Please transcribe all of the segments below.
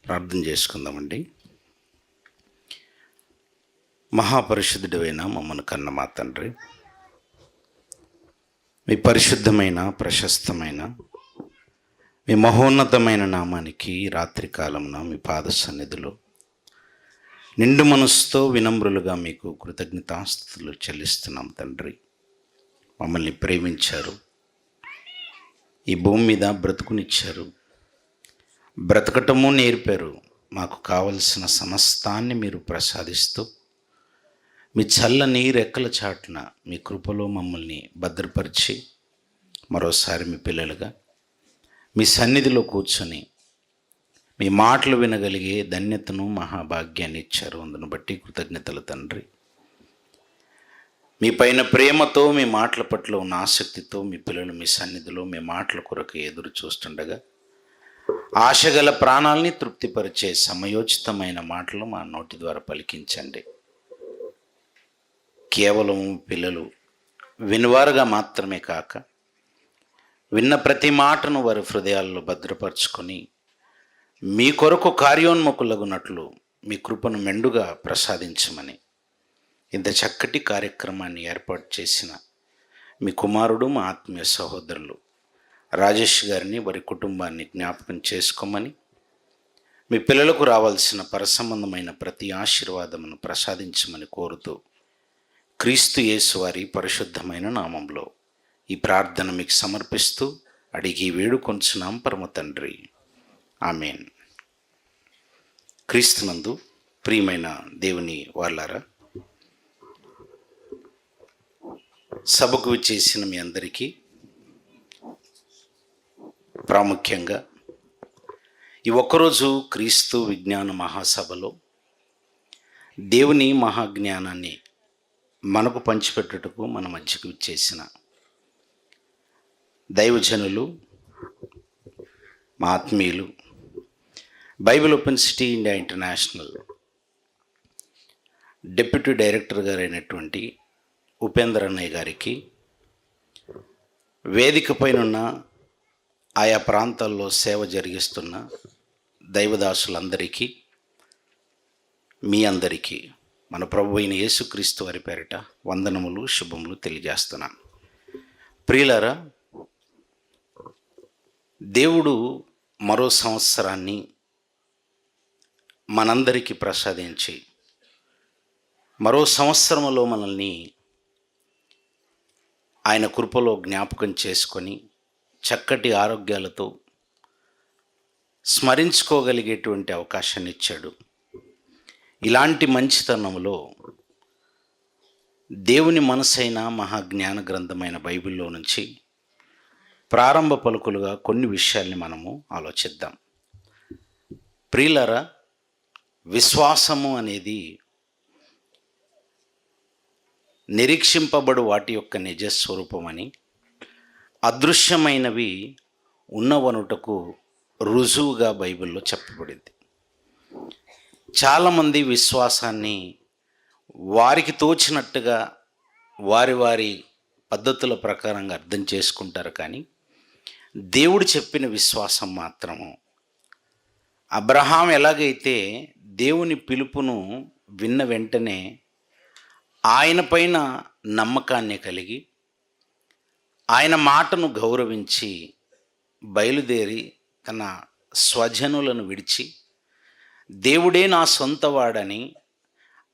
ప్రార్థన చేసుకుందామండి. మహాపరిశుద్ధుడైన మమ్మల్ని కన్న మా తండ్రి, మీ పరిశుద్ధమైన ప్రశస్తమైన మీ మహోన్నతమైన నామానికి రాత్రి కాలమున మీ పాద సన్నిధిలో నిండు మనసుతో వినమ్రులుగా మీకు కృతజ్ఞతాస్తుతులు చెల్లిస్తున్నాం తండ్రి. మమ్మల్ని ప్రేమించారు, ఈ భూమి మీద బ్రతుకునిచ్చారు, బ్రతకటము నేర్పారు. మాకు కావలసిన సమస్తాన్ని మీరు ప్రసాదిస్తూ మీ చల్లని రెక్కల చాటున మీ కృపలో మమ్మల్ని భద్రపరిచి మరోసారి మీ పిల్లలుగా మీ సన్నిధిలో కూర్చొని మీ మాటలు వినగలిగే ధన్యతను మహాభాగ్యాన్ని ఇచ్చారు. అందును బట్టి కృతజ్ఞతలు తండ్రి. మీ పైన ప్రేమతో మీ మాటల పట్ల ఉన్న ఆసక్తితో మీ పిల్లలు మీ సన్నిధిలో మీ మాటల కొరకు ఎదురు చూస్తుండగా ఆశగల ప్రాణాలని తృప్తిపరిచే సమయోచితమైన మాటలు మా నోటి ద్వారా పలికించండి. కేవలం పిల్లలు వినువారుగా మాత్రమే కాక విన్న ప్రతి మాటను వారి హృదయాల్లో భద్రపరుచుకొని మీ కొరకు కార్యోన్ముఖులగునట్లు మీ కృపను మెండుగా ప్రసాదించమని ఇంత చక్కటి కార్యక్రమాన్ని ఏర్పాటు చేసిన మీ కుమారుడు మా ఆత్మీయ సహోదరులు రాజేష్ గారిని వారి కుటుంబాన్ని జ్ఞాపకం చేసుకోమని, మీ పిల్లలకు రావాల్సిన పరసంబంధమైన ప్రతి ఆశీర్వాదమును ప్రసాదించమని కోరుతూ క్రీస్తు యేసు వారి పరిశుద్ధమైన నామంలో ఈ ప్రార్థన మీకు సమర్పిస్తూ అడిగి వేడుకొంచున్నాం పరమ తండ్రి, ఆమేన్. క్రీస్తునందు ప్రియమైన దేవుని వాళ్ళారా, సభకు విచ్చేసిన మీ అందరికీ ప్రాముఖ్యంగా ఈ ఒక్కరోజు క్రీస్తు విజ్ఞాన మహాసభలో దేవుని మహాజ్ఞానాన్ని మనకు పంచిపెట్టుటకు మన మధ్యకు ఇచ్చేసిన దైవజనులు, మా ఆత్మీయులు, Bible open city India international deputy director గారైనటువంటి ఉపేంద్ర అన్నయ్య గారికి, వేదిక పైనున్న ఆయా ప్రాంతాల్లో సేవ జరిగిస్తున్న దైవదాసులందరికీ, మీ అందరికీ మన ప్రభు అయిన యేసుక్రీస్తు వారి పేరిట వందనములు, శుభములు తెలియజేస్తున్నాను. ప్రియులారా, దేవుడు మరో సంవత్సరాన్ని మనందరికీ ప్రసాదించి మరో సంవత్సరంలో మనల్ని ఆయన కృపలో జ్ఞాపకం చేసుకొని చక్కటి ఆరోగ్యాలతో స్మరించుకోగలిగేటువంటి అవకాశాన్ని ఇచ్చాడు. ఇలాంటి మంచితనంలో దేవుని మనసైన మహాజ్ఞాన గ్రంథమైన బైబిల్లో నుంచి ప్రారంభ పలుకులుగా కొన్ని విషయాల్ని మనము ఆలోచిద్దాం. ప్రియులారా, విశ్వాసము అనేది నిరీక్షింపబడు వాటి యొక్క నిజస్వరూపమని, అదృశ్యమైనవి ఉన్నవనుటకు రుజువుగా బైబిల్లో చెప్పబడింది. చాలామంది విశ్వాసాన్ని వారికి తోచినట్టుగా వారి వారి పద్ధతుల ప్రకారంగా అర్థం చేసుకుంటారు. కానీ దేవుడు చెప్పిన విశ్వాసం మాత్రము, అబ్రహాం ఎలాగైతే దేవుని పిలుపును విన్న వెంటనే ఆయన పైన నమ్మకాన్ని కలిగి ఆయన మాటను గౌరవించి బయలుదేరి తన స్వజనులను విడిచి దేవుడే నా సొంతవాడని,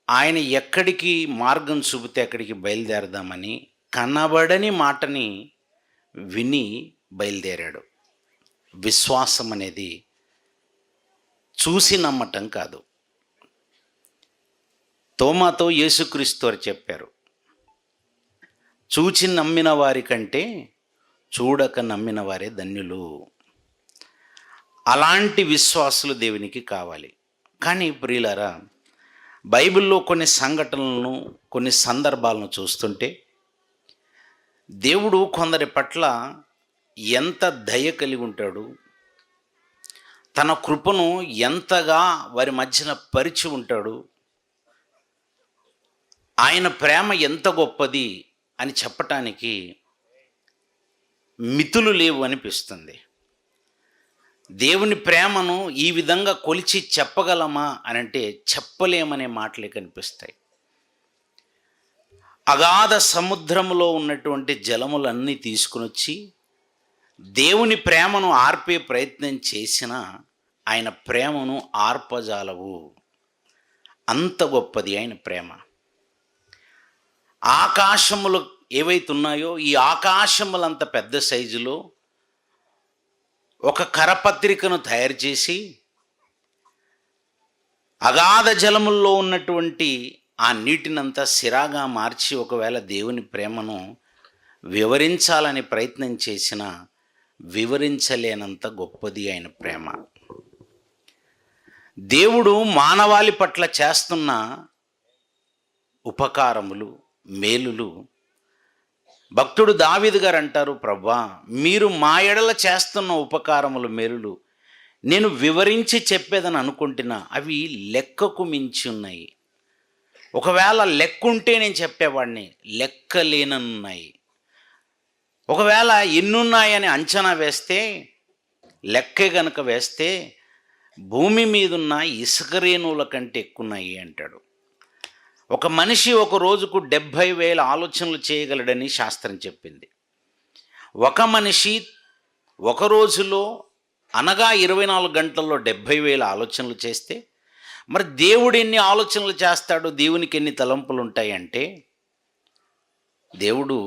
ఆయన ఎక్కడికి మార్గం చూపితే అక్కడికి బయలుదేరదామని కనబడని మాటని విని బయలుదేరాడు. విశ్వాసం అనేది చూసి నమ్మటం కాదు. తోమాతో యేసుక్రీస్తు వారు చెప్పారు, చూచి నమ్మిన వారి కంటే చూడక నమ్మిన వారే ధన్యులు. అలాంటి విశ్వాసులు దేవునికి కావాలి. కానీ ప్రియులారా, బైబిల్లో కొన్ని సంఘటనలను, కొన్ని సందర్భాలను చూస్తుంటే దేవుడు కొందరి పట్ల ఎంత దయ కలిగి ఉంటాడు, తన కృపను ఎంతగా వారి మధ్యన పరిచి ఉంటాడు, ఆయన ప్రేమ ఎంత గొప్పది అని చెప్పటానికి మితులు లేవు అనిపిస్తుంది. దేవుని ప్రేమను ఈ విధంగా కొలిచి చెప్పగలమా అని అంటే చెప్పలేమనే మాటలే కనిపిస్తాయి. అగాధ సముద్రంలో ఉన్నటువంటి జలములన్నీ తీసుకునొచ్చి దేవుని ప్రేమను ఆర్పే ప్రయత్నం చేసినా ఆయన ప్రేమను ఆర్పజాలవు. అంత గొప్పది ఆయన ప్రేమ. ఆకాశములు ఏవైతే ఉన్నాయో ఈ ఆకాశములంత పెద్ద సైజులో ఒక కరపత్రికను తయారు చేసి అగాధ జలముల్లో ఉన్నటువంటి ఆ నీటినంతా సిరాగా మార్చి ఒకవేళ దేవుని ప్రేమను వివరించాలని ప్రయత్నం చేసినా వివరించలేనంత గొప్పది ఆయన ప్రేమ. దేవుడు మానవాళి పట్ల చేస్తున్న ఉపకారములు, మేలులు, భక్తుడు దావీదు గారు అంటారు, ప్రభువా మీరు మా ఎడల చేస్తున్న ఉపకారములు, మేలులు నేను వివరించి చెప్పేదని అనుకుంటున్నా, అవి లెక్కకు మించి ఉన్నాయి. ఒకవేళ లెక్కుంటే నేను చెప్పేవాడిని, లెక్కలేనన్నాయి. ఒకవేళ ఎన్నున్నాయని అంచనా వేస్తే, లెక్కే గనుక వేస్తే భూమి మీదున్న ఇసుక రేణువుల కంటే ఎక్కున్నాయి అంటాడు. ఒక మనిషి ఒక రోజుకు 70,000 ఆలోచనలు చేయగలడని శాస్త్రం చెప్పింది. ఒక మనిషి ఒక రోజులో అనగా 24 గంటల్లో 70,000 ఆలోచనలు చేస్తే మరి దేవుడు ఎన్ని ఆలోచనలు చేస్తాడు, దేవునికి ఎన్ని తలంపులు ఉంటాయంటే, దేవుడు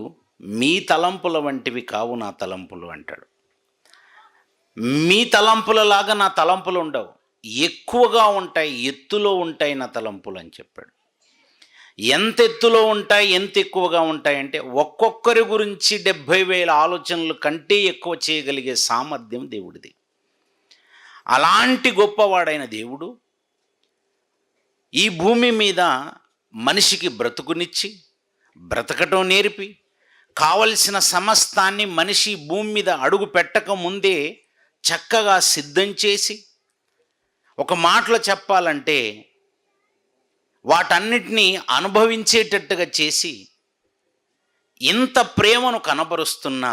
మీ తలంపుల వంటివి కావు నా తలంపులు అంటాడు. మీ తలంపులలాగా నా తలంపులు ఉండవు, ఎక్కువగా ఉంటాయి, ఎత్తులో ఉంటాయి నా తలంపులు అని చెప్పాడు. ఎంత ఎత్తులో ఉంటాయి, ఎంత ఎక్కువగా ఉంటాయంటే ఒక్కొక్కరి గురించి 70,000 ఆలోచనలు కంటే ఎక్కువ చేయగలిగే సామర్థ్యం దేవుడిది. అలాంటి గొప్పవాడైన దేవుడు ఈ భూమి మీద మనిషికి బ్రతుకునిచ్చి, బ్రతకటం నేర్పి, కావలసిన సమస్తాన్ని మనిషి భూమి మీద అడుగు పెట్టక ముందే చక్కగా సిద్ధం చేసి, ఒక మాటలో చెప్పాలంటే వాటన్నిటినీ అనుభవించేటట్టుగా చేసి ఇంత ప్రేమను కనబరుస్తున్న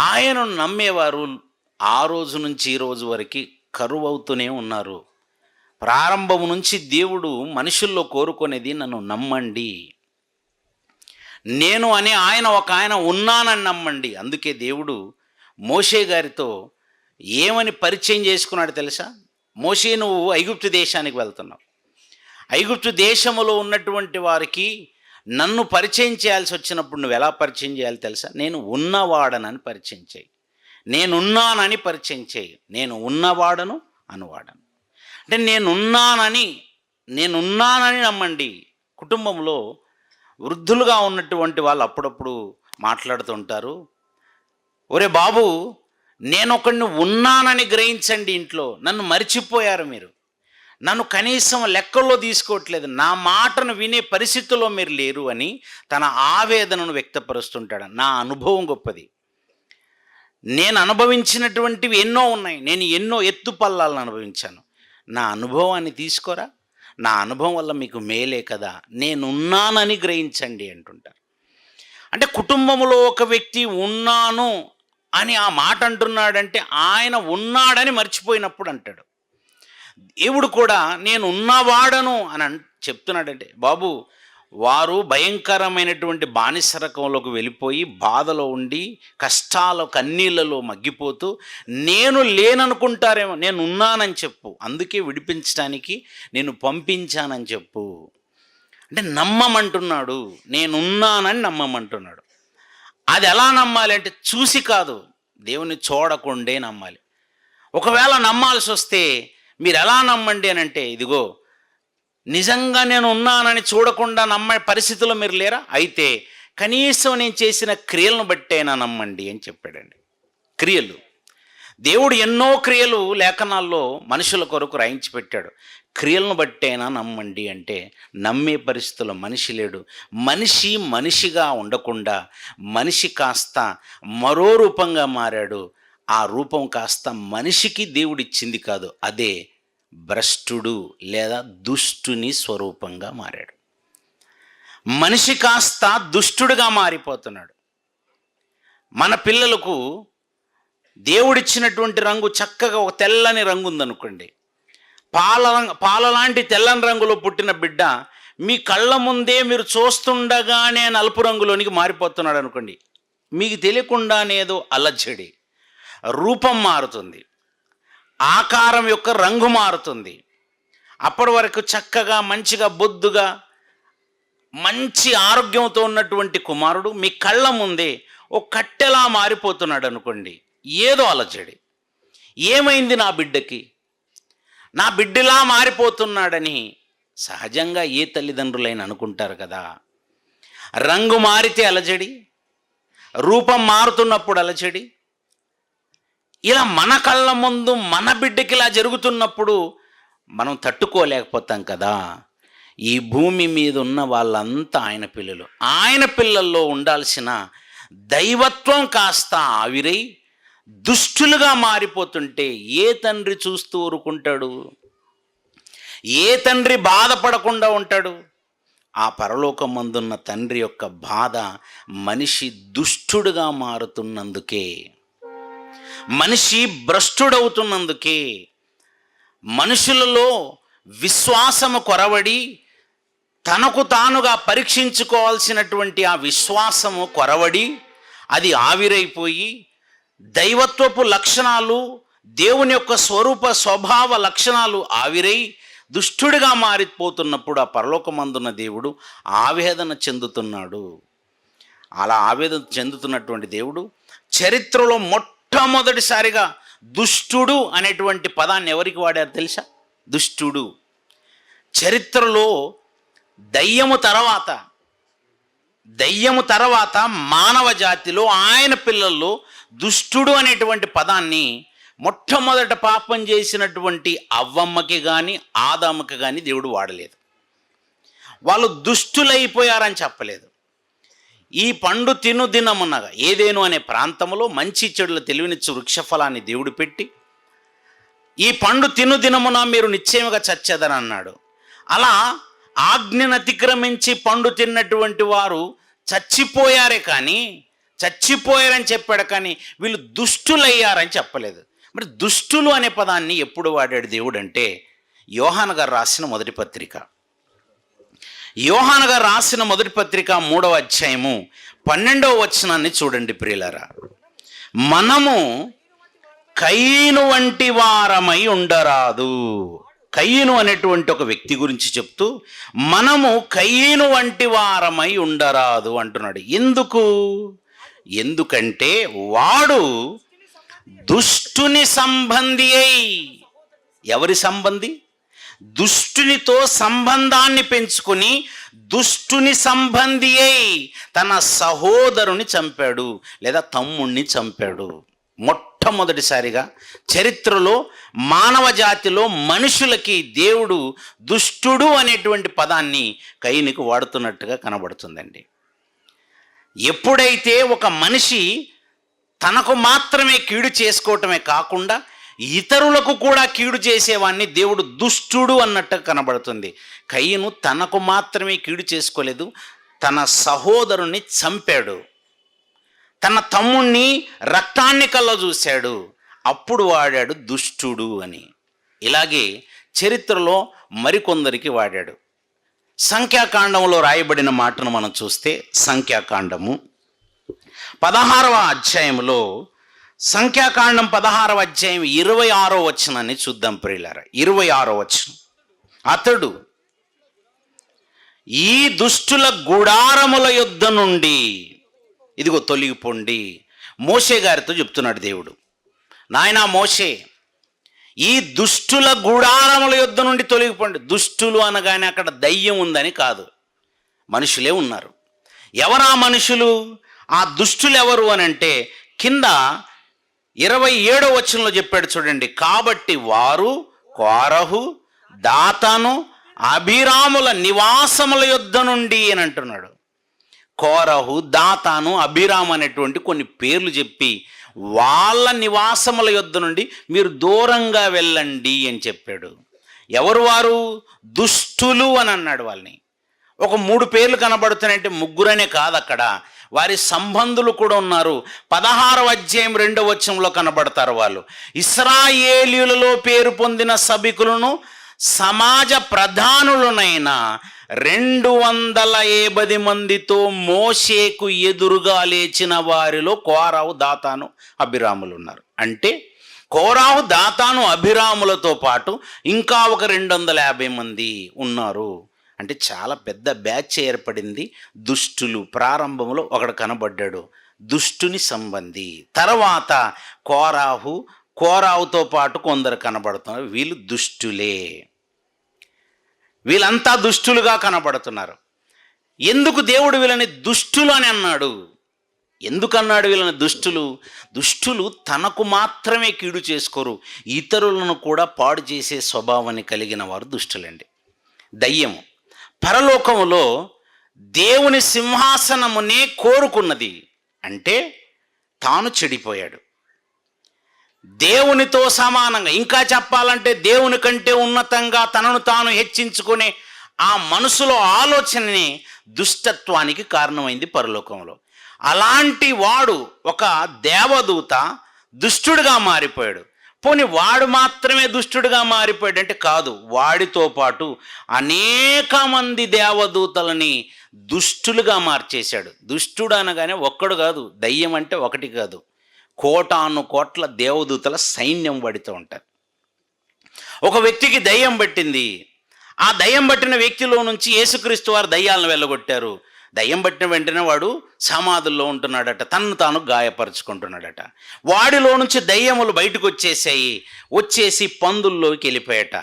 ఆయనను నమ్మేవారు ఆ రోజు నుంచి ఈ రోజు వరకు కరువవుతూనే ఉన్నారు. ప్రారంభం నుంచి దేవుడు మనుషుల్లో కోరుకునేది నన్ను నమ్మండి, నేను అనే ఆయన ఉన్నానని నమ్మండి. అందుకే దేవుడు మోషే గారితో ఏమని పరిచయం చేసుకున్నాడు తెలుసా? మోషే, నువ్వు ఐగుప్తు దేశానికి వెళ్తున్నావు, ఐగుప్తు దేశంలో ఉన్నటువంటి వారికి నన్ను పరిచయం చేయాల్సి వచ్చినప్పుడు నువ్వు ఎలా పరిచయం చేయాలి తెలుసా? నేను ఉన్నవాడనని పరిచయం చేయి, నేనున్నానని పరిచయం చేయి. నేను ఉన్నవాడను అనువాడను అంటే నేనున్నానని నమ్మండి. కుటుంబంలో వృద్ధులుగా ఉన్నటువంటి వాళ్ళు అప్పుడప్పుడు మాట్లాడుతుంటారు, ఒరే బాబు నేనొకడిని ఉన్నానని గ్రహించండి, ఇంట్లో నన్ను మర్చిపోయారు మీరు, నన్ను కనీసం లెక్కల్లో తీసుకోవట్లేదు, నా మాటను వినే పరిస్థితుల్లో మీరు లేరు అని తన ఆవేదనను వ్యక్తపరుస్తుంటాడు. నా అనుభవం గొప్పది, నేను అనుభవించినటువంటివి ఎన్నో ఉన్నాయి, నేను ఎన్నో ఎత్తు పల్లాలను అనుభవించాను, నా అనుభవాన్ని తీసుకోరా, నా అనుభవం వల్ల మీకు మేలే కదా, నేనున్నానని గ్రహించండి అంటుంటారు. అంటే కుటుంబంలో ఒక వ్యక్తి ఉన్నాను అని ఆ మాట అంటున్నాడంటే ఆయన ఉన్నాడని మర్చిపోయినప్పుడు అంటాడు. దేవుడు కూడా నేను ఉన్నవాడను అని చెప్తున్నాడంటే, బాబు వారు భయంకరమైనటువంటి బానిసరకంలోకి వెళ్ళిపోయి బాధలో ఉండి కష్టాల కన్నీళ్ళలో మగ్గిపోతూ నేను లేననుకుంటారేమో, నేను ఉన్నానని చెప్పు, అందుకే విడిపించడానికి నేను పంపించానని చెప్పు. అంటే నమ్మమంటున్నాడు, నేనున్నానని నమ్మమంటున్నాడు. అది ఎలా నమ్మాలి అంటే చూసి కాదు, దేవుని చూడకుండే నమ్మాలి. ఒకవేళ నమ్మాల్సి వస్తే మీరు ఎలా నమ్మండి అని అంటే, ఇదిగో నిజంగా నేను ఉన్నానని చూడకుండా నమ్మే పరిస్థితుల్లో మీరు లేరా, అయితే కనీసం నేను చేసిన క్రియలను బట్టేనా నమ్మండి అని చెప్పాడండి. క్రియలు, దేవుడు ఎన్నో క్రియలు లేఖనాల్లో మనుషుల కొరకు రాయించి పెట్టాడు. క్రియలను బట్టేనా నమ్మండి అంటే నమ్మే పరిస్థితుల్లో మనిషి లేడు. మనిషి మనిషిగా ఉండకుండా మనిషి కాస్త మరో రూపంగా మారాడు. ఆ రూపం కాస్త మనిషికి దేవుడిచ్చింది కాదు, అదే భ్రష్టుడు లేదా దుష్టుని స్వరూపంగా మారాడు. మనిషి కాస్త దుష్టుడుగా మారిపోతున్నాడు. మన పిల్లలకు దేవుడిచ్చినటువంటి రంగు చక్కగా ఒక తెల్లని రంగు ఉందనుకోండి, పాలలాంటి తెల్లని రంగులో పుట్టిన బిడ్డ మీ కళ్ళ ముందే మీరు చూస్తుండగానే నలుపు రంగులోనికి మారిపోతున్నాడు అనుకోండి, మీకు తెలియకుండానే ఏదో అలజడి, రూపం మారుతుంది, ఆకారం యొక్క రంగు మారుతుంది. అప్పటి వరకు చక్కగా మంచిగా బొద్దుగా మంచి ఆరోగ్యంతో ఉన్నటువంటి కుమారుడు మీ కళ్ళ ముందే ఒక కట్టెలా మారిపోతున్నాడు అనుకోండి, ఏదో అలజడి. ఏమైంది నా బిడ్డకి, నా బిడ్డలా మారిపోతున్నాడని సహజంగా ఏ తల్లిదండ్రులైనా అనుకుంటారు కదా. రంగు మారితే అలజడి, రూపం మారుతున్నప్పుడు అలజడి. ఇలా మన కళ్ళ ముందు మన బిడ్డకి ఇలా జరుగుతున్నప్పుడు మనం తట్టుకోలేకపోతాం కదా. ఈ భూమి మీద ఉన్న వాళ్ళంతా ఆయన పిల్లలు. ఆయన పిల్లల్లో ఉండాల్సిన దైవత్వం కాస్త ఆవిరై దుష్టులుగా మారిపోతుంటే ఏ తండ్రి చూస్తూ ఊరుకుంటాడు? ఏ తండ్రి బాధపడకుండా ఉంటాడు? ఆ పరలోకమందున్న తండ్రి యొక్క బాధ మనిషి దుష్టుడుగా మారుతున్నందుకే, మనిషి భ్రష్టుడవుతున్నందుకే, మనుషులలో విశ్వాసము కొరవడి తనకు తానుగా పరీక్షించుకోవాల్సినటువంటి ఆ విశ్వాసము కొరవడి అది ఆవిరైపోయి దైవత్వపు లక్షణాలు, దేవుని యొక్క స్వరూప స్వభావ లక్షణాలు ఆవిరై దుష్టుడిగా మారిపోతున్నప్పుడు ఆ పరలోకమందున్న దేవుడు ఆవేదన చెందుతున్నాడు. అలా ఆవేదన చెందుతున్నటువంటి దేవుడు చరిత్రలో మొట్టమొదటిసారిగా దుష్టుడు అనేటువంటి పదాన్ని ఎవరికి వాడారు తెలుసా? దుష్టుడు. చరిత్రలో దయ్యము తర్వాత మానవ జాతిలో ఆయన పిల్లల్లో దుష్టుడు అనేటువంటి పదాన్ని మొట్టమొదట పాపం చేసినటువంటి అవ్వమ్మకి కానీ ఆదాముకి కానీ దేవుడు వాడలేదు. వాళ్ళు దుష్టులైపోయారని చెప్పలేదు. ఈ పండు తిను దినమునగా ఏదేను అనే ప్రాంతంలో మంచి చెడుల తెలివినిచ్చు వృక్షఫలాన్ని దేవుడు పెట్టి ఈ పండు తిను దినమున మీరు నిశ్చయముగా చచ్చేదని అన్నాడు. అలా ఆజ్ఞను అతిక్రమించి పండు తిన్నటువంటి వారు చచ్చిపోయారే కానీ, చచ్చిపోయారని చెప్పాడు కానీ వీళ్ళు దుష్టులయ్యారని చెప్పలేదు. మరి దుష్టులు అనే పదాన్ని ఎప్పుడు వాడాడు దేవుడు అంటే యోహాను గారు రాసిన మొదటి పత్రిక 3వ అధ్యాయము 12వ వచనాన్ని చూడండి ప్రియులారా. మనము కయీను వంటి వారమై ఉండరాదు. కయీను అనేటువంటి ఒక వ్యక్తి గురించి చెప్తూ మనము కయీను వంటి వారమై ఉండరాదు అంటున్నాడు. ఎందుకంటే వాడు దుష్టుని సంబంధి అయి. ఎవరి సంబంధి? దుష్టునితో సంబంధాన్ని పెంచుకొని దుష్టుని సంబంధి అయి తన సహోదరుని చంపాడు లేదా తమ్ముణ్ణి చంపాడు. మొట్టమొదటిసారిగా చరిత్రలో మానవ జాతిలో మనుషులకి దేవుడు దుష్టుడు అనేటువంటి పదాన్ని కయీనుకు వాడుతున్నట్టుగా కనబడుతుందండి. ఎప్పుడైతే ఒక మనిషి తనకు మాత్రమే కీడు చేసుకోవటమే కాకుండా ఇతరులకు కూడా కీడు చేసేవాడిని దేవుడు దుష్టుడు అన్నట్టు కనబడుతుంది. కయీను తనకు మాత్రమే కీడు చేసుకోలేదు, తన సహోదరుని చంపాడు, తన తమ్ముణ్ణి రక్తాన్ని కళ్ళ చూశాడు, అప్పుడు వాడాడు దుష్టుడు అని. ఇలాగే చరిత్రలో మరికొందరికి వాడాడు. సంఖ్యాకాండంలో రాయబడిన మాటను మనం చూస్తే సంఖ్యాకాండము 16వ అధ్యాయంలో సంఖ్యాకాండం 16వ అధ్యాయం 26వ వచనాన్ని చూద్దాం ప్రియులారా. 26వ వచనం, అతడు ఈ దుష్టుల గుడారముల యొద్ద నుండి ఇదిగో తొలగిపోండి. మోషే గారితో చెప్తున్నాడు దేవుడు, నాయనా మోషే ఈ దుష్టుల గుడారముల యొద్ద నుండి తొలగిపోండి. దుష్టులు అనగానే అక్కడ దయ్యం ఉందని కాదు, మనుషులే ఉన్నారు. ఎవరా మనుషులు? ఆ దుష్టులు ఎవరు అని అంటే కింద 27వ వచనంలో చెప్పాడు చూడండి. కాబట్టి వారు కోరహు, దాతాను, అభిరాముల నివాసముల యొద్ద నుండి అని అంటున్నాడు. కోరహు, దాతాను, అభిరాము అనేటువంటి కొన్ని పేర్లు చెప్పి వాళ్ళ నివాసముల యొద్ద నుండి మీరు దూరంగా వెళ్ళండి అని చెప్పాడు. ఎవరు వారు? దుష్టులు అని అన్నాడు వాళ్ళని. ఒక 3 పేర్లు కనబడుతున్నాయంటే ముగ్గురనే కాదు, అక్కడ వారి సంబంధులు కూడా ఉన్నారు. 16వ అధ్యాయం 2వ వచనంలో కనబడతారు వాళ్ళు. ఇశ్రాయేలీయులలో పేరు పొందిన సభికులను సమాజ ప్రధానులనైన 280 మందితో మోషేకు ఎదురుగా లేచిన వారిలో కోరాహు, దాతాను, అబీరాములు ఉన్నారు. అంటే కోరాహు, దాతాను, అబీరాములతో పాటు ఇంకా ఒక 250 మంది ఉన్నారు. అంటే చాలా పెద్ద బ్యాచ్ ఏర్పడింది. దుష్టులు ప్రారంభంలో ఒకడు కనబడ్డాడు, దుష్టుని సంబంధి. తర్వాత కోరాహుతో పాటు కొందరు కనబడుతున్నారు, వీళ్ళు దుష్టులే. వీళ్ళంతా దుష్టులుగా కనబడుతున్నారు. ఎందుకు దేవుడు వీళ్ళని దుష్టులు అని అన్నాడు? ఎందుకన్నాడు వీళ్ళని దుష్టులు? దుష్టులు తనకు మాత్రమే కీడు చేసుకోరు, ఇతరులను కూడా పాడు చేసే స్వభావాన్ని కలిగిన వారు దుష్టులండి. దయ్యము పరలోకములో దేవుని సింహాసనమునే కోరుకున్నది. అంటే తాను చెడిపోయాడు. దేవునితో సమానంగా, ఇంకా చెప్పాలంటే దేవుని కంటే ఉన్నతంగా తనను తాను హెచ్చించుకునే ఆ మనసులో ఆలోచనని దుష్టత్వానికి కారణమైంది పరలోకంలో. అలాంటి వాడు ఒక దేవదూత దుష్టుడిగా మారిపోయాడు. పోనీ వాడు మాత్రమే దుష్టుడిగా మారిపోయాడు అంటే కాదు, వాడితో పాటు అనేక మంది దేవదూతలని దుష్టులుగా మార్చేశాడు. దుష్టుడు అనగానే ఒక్కడు కాదు, దయ్యం అంటే ఒకటి కాదు, కోటాను కోట్ల దేవదూతల సైన్యం వాడితో ఉంటారు. ఒక వ్యక్తికి దయ్యం పట్టింది. ఆ దయ్యం పట్టిన వ్యక్తిలో నుంచి యేసుక్రీస్తు వారు దయ్యాలను వెళ్ళగొట్టారు. దయ్యం పట్టిన వెంటనే వాడు సమాధుల్లో ఉంటున్నాడట, తన్ను తాను గాయపరుచుకుంటున్నాడట. వాడిలో నుంచి దయ్యములు బయటకు వచ్చేసి పందుల్లోకి వెళ్ళిపోయాట.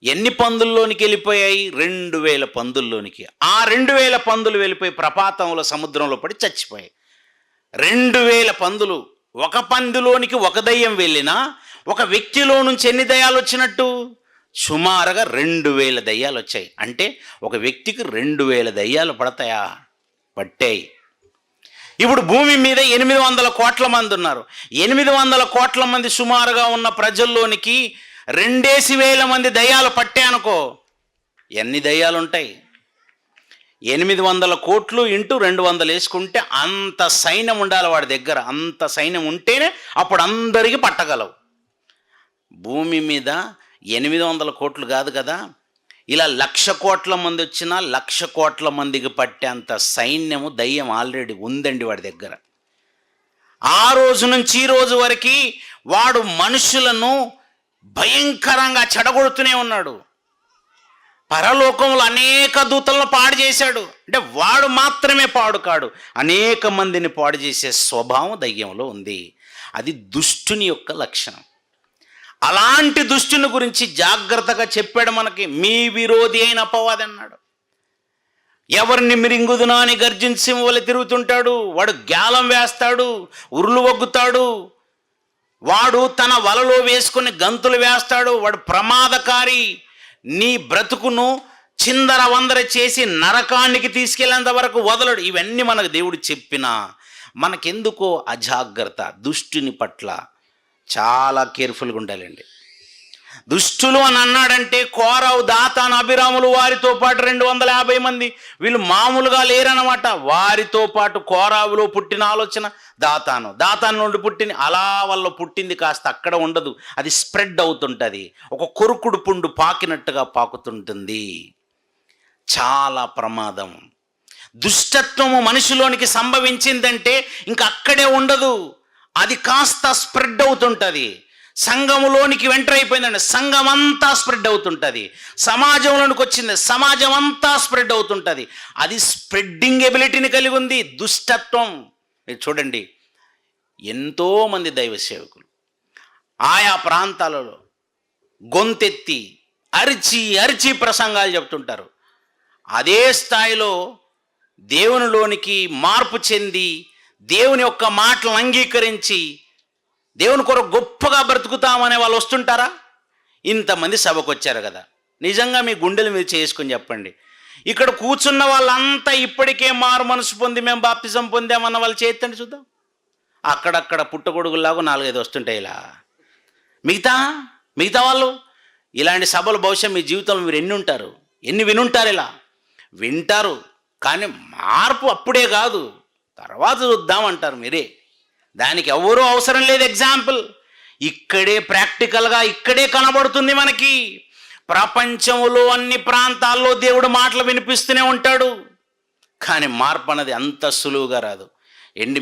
ఎన్ని పందుల్లోనికి వెళ్ళిపోయాయి? 2000 పందుల్లోనికి. ఆ 2000 పందులు వెళ్ళిపోయి ప్రపాతంలో సముద్రంలో పడి చచ్చిపోయాయి. 2000 పందులు. ఒక పందులోనికి ఒక దయ్యం వెళ్ళినా ఒక వ్యక్తిలో నుంచి ఎన్ని దయ్యాలు వచ్చినట్టు? సుమారుగా 2000 దయ్యాలు వచ్చాయి. అంటే ఒక వ్యక్తికి 2000 దయ్యాలు పడతాయా? పట్టాయి. ఇప్పుడు భూమి మీద 800 కోట్ల మంది ఉన్నారు. 800 కోట్ల మంది సుమారుగా ఉన్న ప్రజల్లోనికి 2,000 మంది దయ్యాలు పట్టాయనుకో, ఎన్ని దయ్యాలు ఉంటాయి? 800 కోట్లు ఇంటూ 200 వేసుకుంటే అంత సైన్యం ఉండాలి వాడి దగ్గర. అంత సైన్యం ఉంటేనే అప్పుడు అందరికీ పట్టగలవు. భూమి మీద 800 కోట్లు కాదు కదా, ఇలా 1,00,000 కోట్ల మంది వచ్చినా 1,00,000 కోట్ల మందికి పట్టేంత సైన్యము దయ్యం ఆల్రెడీ ఉందండి వాడి దగ్గర. ఆ రోజు నుంచి ఈ రోజు వరకు వాడు మనుషులను భయంకరంగా చెడగొడుతూనే ఉన్నాడు. పరలోకంలో అనేక దూతలను పాడు చేశాడు. అంటే వాడు మాత్రమే పాడు కాడు, అనేక మందిని పాడు చేసే స్వభావం దయ్యంలో ఉంది. అది దుష్టుని యొక్క లక్షణం. అలాంటి దుష్టుని గురించి జాగ్రత్తగా చెప్పాడు మనకి. మీ విరోధి అయిన అపవాది అన్నాడు. ఎవరిని మిరింగుదునా అని గర్జించి సింహం వలె తిరుగుతుంటాడు. వాడు గ్యాలం వేస్తాడు, ఉరులు వగ్గుతాడు, వాడు తన వలలో వేసుకుని గంతులు వేస్తాడు. వాడు ప్రమాదకారి. నీ బ్రతుకును చిందర వందర చేసి నరకానికి తీసుకెళ్ళేంత వరకు వదలడు. ఇవన్నీ మనకు దేవుడు చెప్పినా మనకెందుకో అజాగ్రత్త. దుష్టుని పట్ల చాలా కేర్ఫుల్గా ఉండాలండి. దుష్టులు అని అన్నాడంటే కోరాహు, దాతాను, అబీరాములు, వారితో పాటు 250 మంది. వీళ్ళు మామూలుగా లేరన్నమాట. వారితో పాటు కోరాహులో పుట్టిన ఆలోచన దాతాను నుండి పుట్టింది. అలా వల్ల పుట్టింది కాస్త అక్కడ ఉండదు, అది స్ప్రెడ్ అవుతుంటుంది. ఒక కొరుకుడు పుండు పాకినట్టుగా పాకుతుంటుంది. చాలా ప్రమాదం. దుష్టత్వము మనిషిలోనికి సంభవించిందంటే ఇంకా అక్కడే ఉండదు, అది కాస్త స్ప్రెడ్ అవుతుంటుంది. సంఘములోనికి ఎంటర్ అయిపోయిందండి, సంఘం అంతా స్ప్రెడ్ అవుతుంటుంది. సమాజంలోనికి వచ్చింది, సమాజం అంతా స్ప్రెడ్ అవుతుంటుంది. అది స్ప్రెడ్డింగ్ ఎబిలిటీని కలిగి ఉంది దుష్టత్వం. మీరు చూడండి, ఎంతోమంది దైవ సేవకులు ఆయా ప్రాంతాలలో గొంతెత్తి అరిచి ప్రసంగాలు చెప్తుంటారు. అదే స్థాయిలో దేవునిలోనికి మార్పు చెంది దేవుని యొక్క మాటలను అంగీకరించి దేవుని కొరకు గొప్పగా బ్రతుకుతామనే వాళ్ళు వస్తుంటారా? ఇంతమంది సభకు వచ్చారు కదా, నిజంగా మీ గుండెలు మీరు చేసుకొని చెప్పండి. ఇక్కడ కూర్చున్న వాళ్ళంతా ఇప్పటికే మారు మనసు పొంది మేము బాప్తిజం పొందామన్న వాళ్ళు చేతండి చూద్దాం. అక్కడక్కడ పుట్టగొడుగులాగా 4-5 వస్తుంటాయి. ఇలా మిగతా వాళ్ళు ఇలాంటి సభలు బహుశా మీ జీవితంలో మీరు ఎన్ని వినుంటారు. ఇలా వింటారు, కానీ మార్పు అప్పుడే కాదు, తర్వాత చూద్దామంటారు మీరే. దానికి ఎవరూ అవసరం లేదు ఎగ్జాంపుల్. ఇక్కడే ప్రాక్టికల్గా ఇక్కడే కనబడుతుంది మనకి. ప్రపంచంలో అన్ని ప్రాంతాల్లో దేవుడు మాటలు వినిపిస్తూనే ఉంటాడు, కానీ మార్పు అన్నది అంత సులువుగా రాదు.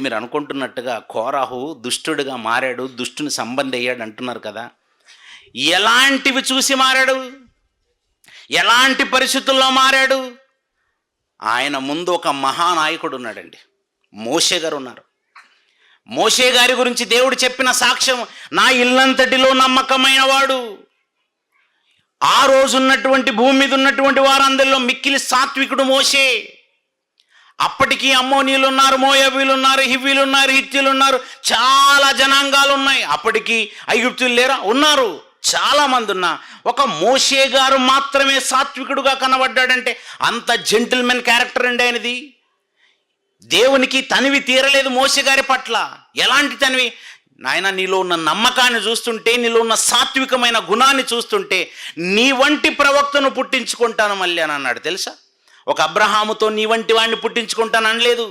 మీరు అనుకుంటున్నట్టుగా కోరాహు దుష్టుడిగా మారాడు, దుష్టుని సంబంధి అయ్యాడు అంటున్నారు కదా. ఎలాంటివి చూసి మారాడు? ఎలాంటి పరిస్థితుల్లో మారాడు? ఆయన ముందు ఒక మహానాయకుడు ఉన్నాడండి, మోషే గారు ఉన్నారు. మోషే గారి గురించి దేవుడు చెప్పిన సాక్ష్యం, నా ఇల్లంతటిలో నమ్మకమైన వాడు. ఆ రోజు ఉన్నటువంటి భూమి మీద ఉన్నటువంటి వారందరిలో మిక్కిలి సాత్వికుడు మోషే. అప్పటికి అమ్మోనీయులు ఉన్నారు, మోయాబీలు ఉన్నారు, హివ్వీలు ఉన్నారు, హిత్తీలు ఉన్నారు, చాలా జనాంగాలు ఉన్నాయి. అప్పటికి ఐగుప్తులు లేరా? ఉన్నారు, చాలా మంది ఉన్నా. ఒక మోషే గారు మాత్రమే సాత్వికుడుగా కనబడ్డాడంటే అంత జెంటిల్మెన్ క్యారెక్టర్ అండి ఆయనది. దేవునికి తనివి తీరలేదు మోషే గారి పట్ల. ఎలాంటి తనివి? నాయన, నీలో ఉన్న నమ్మకాన్ని చూస్తుంటే, నీలో ఉన్న సాత్వికమైన గుణాన్ని చూస్తుంటే నీ వంటి ప్రవక్తను పుట్టించుకుంటాను మళ్ళీ అని అన్నాడు. తెలుసా? ఒక అబ్రహాముతో నీ వంటి వాడిని పుట్టించుకుంటాను అనలేదు,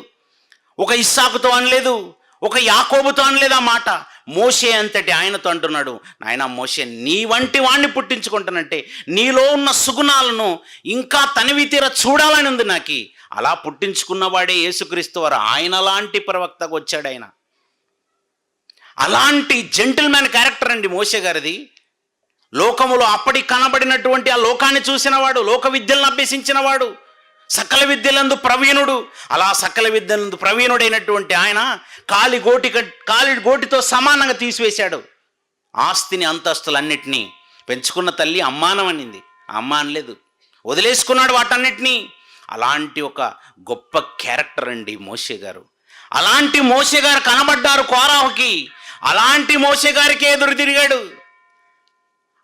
ఒక ఇస్సాకుతో అనలేదు, ఒక యాకోబుతో అనలేదు. ఆ మాట మోషే అంతటి ఆయనతో అంటున్నాడు, నాయన మోషే, నీ వంటి వాడిని పుట్టించుకుంటానంటే నీలో ఉన్న సుగుణాలను ఇంకా తనివి తీర చూడాలని ఉంది నాకు. అలా పుట్టించుకున్నవాడే యేసుక్రీస్తు వారు. ఆయన లాంటి ప్రవక్తకు వచ్చాడు ఆయన. అలాంటి జెంటిల్మెన్ క్యారెక్టర్ అండి మోషే గారిది. లోకములో అప్పటికి కనబడినటువంటి ఆ లోకాన్ని చూసినవాడు, లోక విద్యలను అభ్యసించినవాడు, సకల విద్యలందు ప్రవీణుడు. అలా సకల విద్యలందు ప్రవీణుడైనటువంటి ఆయన కాలి గోటితో సమానంగా తీసివేశాడు ఆస్తిని, అంతస్తులన్నిటినీ. పెంచుకున్న తల్లి అమ్మానం అనింది, అమ్మ అనలేదు, వదిలేసుకున్నాడు వాటన్నిటినీ. అలాంటి ఒక గొప్ప క్యారెక్టర్ అండి మోషే గారు. అలాంటి మోషే గారు కనబడ్డారు కోరాహుకి. అలాంటి మోషే గారికి ఎదురు తిరిగాడు.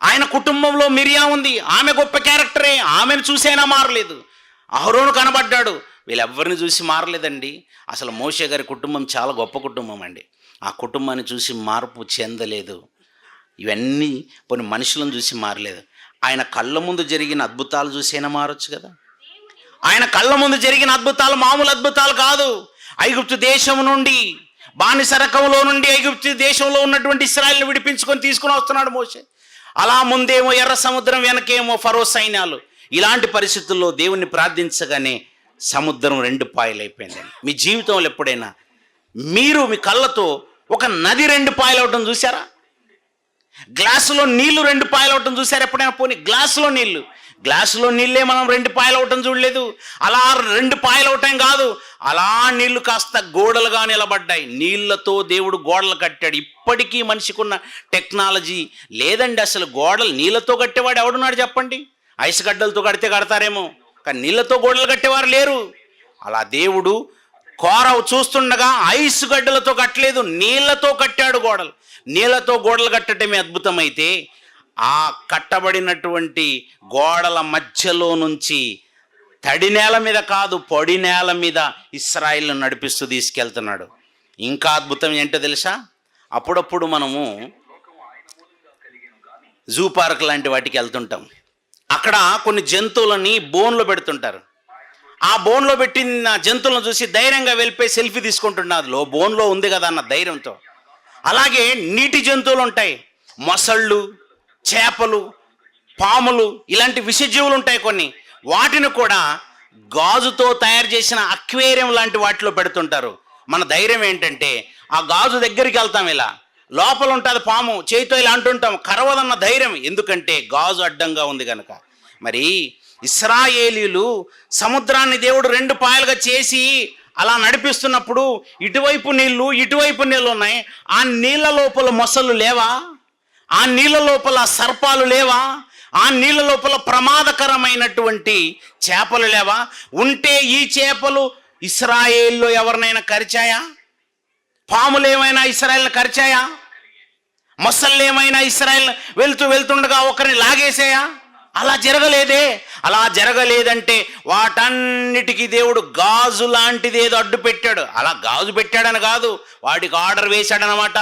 ఆయన కుటుంబంలో మిరియా ఉంది, ఆమె గొప్ప క్యారెక్టరే, ఆమెను చూసైనా మారలేదు. అహరోను కనబడ్డాడు, వీళ్ళెవ్వరిని చూసి మారలేదండి. అసలు మోషే గారి కుటుంబం చాలా గొప్ప కుటుంబం అండి. ఆ కుటుంబాన్ని చూసి మార్పు చెందలేదు. ఇవన్నీ కొన్ని మనుషులను చూసి మారలేదు. ఆయన కళ్ళ ముందు జరిగిన అద్భుతాలు చూసైనా మారొచ్చు కదా. ఆయన కళ్ళ ముందు జరిగిన అద్భుతాలు మామూలు అద్భుతాలు కాదు. ఐగుప్తు దేశం నుండి, బానిసరకంలో నుండి ఐగుప్తు దేశంలో ఉన్నటువంటి ఇశ్రాయేలును విడిపించుకొని తీసుకుని వస్తున్నాడు మోషే. అలా ముందేమో ఎర్ర సముద్రం, వెనకేమో ఫరో సైన్యాలు. ఇలాంటి పరిస్థితుల్లో దేవుణ్ణి ప్రార్థించగానే సముద్రం 2 పాయలైపోయిందండి. మీ జీవితంలో ఎప్పుడైనా మీరు మీ కళ్ళతో ఒక నది 2 పాయలవటం చూసారా? గ్లాసులో నీళ్లు 2 పాయలవటం చూసారా ఎప్పుడైనా? పోనీ గ్లాసులో నీళ్ళే మనం 2 పాయలవటం చూడలేదు. అలా 2 పాయలవటం కాదు, అలా నీళ్లు కాస్త గోడలుగా నిలబడ్డాయి. నీళ్లతో దేవుడు గోడలు కట్టాడు. ఇప్పటికీ మనిషికున్న టెక్నాలజీ లేదండి. అసలు గోడలు నీళ్లతో కట్టేవాడు ఎవడున్నాడు చెప్పండి? ఐస్ గడ్డలతో కడితే కడతారేమో, కానీ నీళ్లతో గోడలు కట్టేవారు లేరు. అలా దేవుడు కోరవు చూస్తుండగా ఐస్ గడ్డలతో కట్టలేదు, నీళ్లతో కట్టాడు గోడలు. నీళ్లతో గోడలు కట్టడమే అద్భుతమైతే, ఆ కట్టబడినటువంటి గోడల మధ్యలో నుంచి తడి నేల మీద కాదు, పొడి నేల మీద ఇశ్రాయేలును నడిపిస్తూ తీసుకెళ్తున్నాడు. ఇంకా అద్భుతం ఏంటో తెలుసా? అప్పుడప్పుడు మనము జూ పార్క్ లాంటి వాటికి వెళ్తుంటాం. అక్కడ కొన్ని జంతువులని బోన్లో పెడుతుంటారు. ఆ బోన్లో పెట్టిన జంతువులను చూసి ధైర్యంగా వెళ్ళిపోయి సెల్ఫీ తీసుకుంటున్నారు, బోన్లో ఉంది కదా అన్న ధైర్యంతో. అలాగే నీటి జంతువులు ఉంటాయి, మొసళ్ళు, చేపలు, పాములు, ఇలాంటి విషజీవులు ఉంటాయి కొన్ని. వాటిని కూడా గాజుతో తయారు చేసిన అక్వేరియం లాంటి వాటిలో పెడుతుంటారు. మన ధైర్యం ఏంటంటే ఆ గాజు దగ్గరికి వెళ్తాం, ఇలా లోపల ఉంటుంది పాము, చేతితో ఇలా అంటుంటాం, కరవదన్న ధైర్యం. ఎందుకంటే గాజు అడ్డంగా ఉంది కనుక. మరి ఇశ్రాయేలీలు సముద్రాన్ని దేవుడు 2 పాయలుగా చేసి అలా నడిపిస్తున్నప్పుడు ఇటువైపు నీళ్లు ఉన్నాయి. ఆ నీళ్ళ లోపల మొసళ్ళు లేవా? ఆ నీళ్ళ లోపల సర్పాలు లేవా? ఆ నీళ్ళ లోపల ప్రమాదకరమైనటువంటి చేపలు లేవా? ఉంటే ఈ చేపలు ఇశ్రాయేల్లో ఎవరినైనా కరిచాయా? పాములు ఏమైనా ఇశ్రాయేల్ని కరిచాయా? మొసళ్ళు ఏమైనా ఇశ్రాయేల్ వెళ్తుండగా ఒకరిని లాగేసాయా? అలా జరగలేదే. అలా జరగలేదంటే వాటన్నిటికీ దేవుడు గాజు లాంటిది ఏదో అడ్డు పెట్టాడు. అలా గాజు పెట్టాడని కాదు, వాటికి ఆర్డర్ వేశాడనమాట.